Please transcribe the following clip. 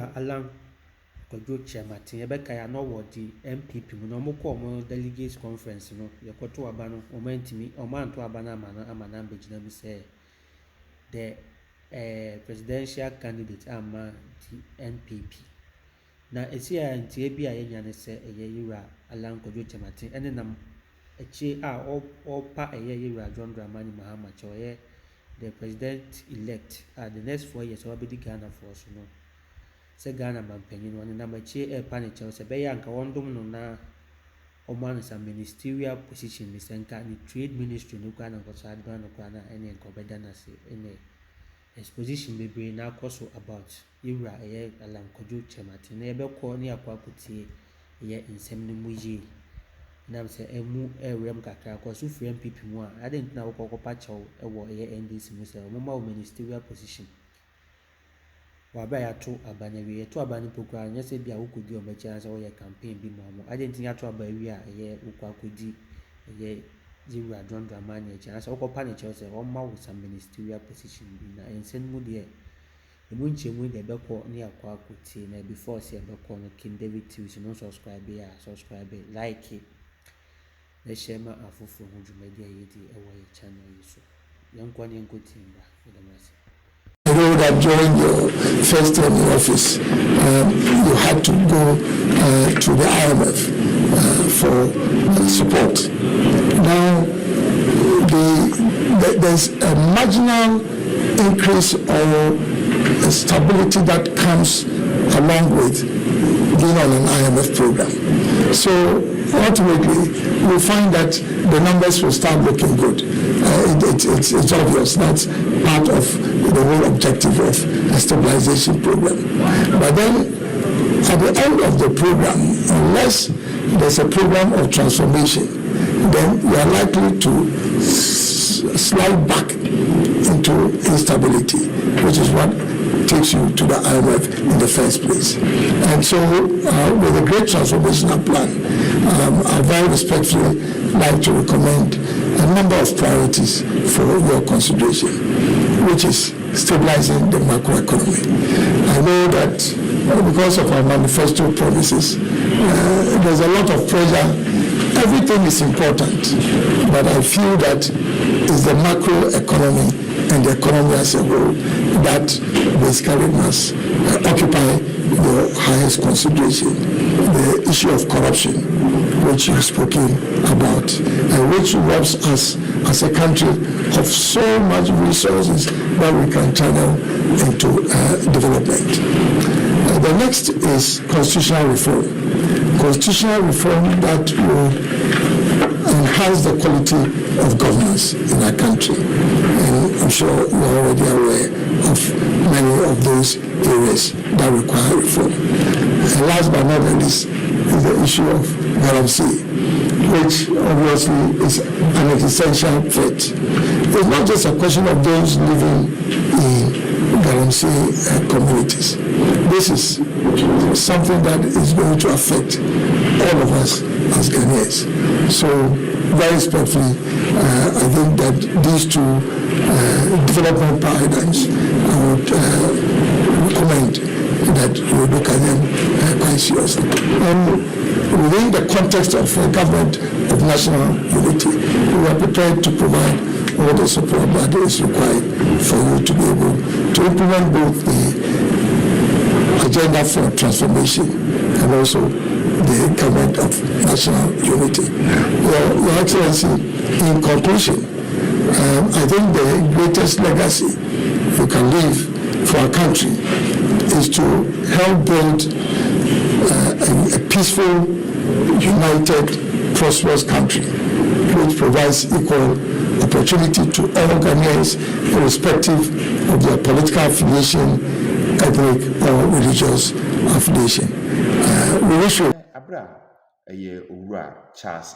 Yura Alan Kwadwosheldon Ebeka ya no wo di NPP mu no moko omo delegates conference no yekoto aba no omantimi omanto aba na amana begina bi say the presidential candidate ama the NPP na esi a ntie bi a yenya ne se Yura Alan Kwadwosheldon ene nam echi a opa Yura John Dramani Mahama choye the president elect the next 4 years will be the Ghana for us no se Ghana mampanyin no na machi pane chew se be yanka wondom no na oman sa ministerial position ni senka ni trade ministry no kwa na ko sa adban no kwa na ene ko beda na se ene exposition bebre na koso about Yura Alan Kwadwosheldon na ebe ko ni akwa kutie ye nsem ni muyi na se emu ewrem kakra ko so free NPP mu a adent na wo kokopa chew ewo ye NDC mu se mo ma ministerial position waba ya to abanawi to abani pokwa nya se bia wokodi o mecha se wo ye campaign bi mo adent nya to abawi a ye wokwa kodi ye Yura John Dramani echa se wokopa ne chew se o ma wo some ministerial position bi na ensen mu de emu nchemu de beko ne akwa akoti na before se beko no KingDavid TV no subscribe ya subscribe like it na share ma afofo ho dwumadi ayedi ewo ye channel yi so yankwa ne nkotimba edamasi. I know that during your first term in office, you had to go to the IMF for support. Now, there's a marginal increase or stability that comes along with being on an IMF program. So ultimately, we'll find that the numbers will start looking good. It's obvious. That's part of the whole objective of a stabilization program. But then, at the end of the program, unless there's a program of transformation, then we are likely to slide back into instability, which is what takes you to the IMF in the first place. And so, with a great transformational plan, I very respectfully like to recommend a number of priorities for your consideration, which is stabilizing the macroeconomy. I know that because of our manifesto promises, there's a lot of pressure. Everything is important, but I feel that it's the macroeconomy and the economy as a whole that basically must occupy the highest consideration. The issue of corruption, which you've spoken about, and which robs us as a country of so much resources that we can channel into development. The next is constitutional reform. Constitutional reform that will enhance the quality of governance in our country. And I'm sure you're already aware of many of those areas that require reform. And last but not least is the issue of Galamsey, which obviously is an essential threat. It's not just a question of those living in Galamsey communities. This is something that is going to affect all of us as Ghanaians. So, very respectfully, I think that these two development paradigms, I would recommend that you look at them quite seriously. And within the context of a government of national unity, we are prepared to provide all the support that is required for you to be able to implement both the agenda for transformation and also the government of national unity. Your Excellency, in conclusion, I think the greatest legacy you can leave for our country is to help build a peaceful, united, prosperous country which provides equal opportunity to all Ghanaians irrespective of their political affiliation, ethnic or religious affiliation. We wish you. Abra, Charles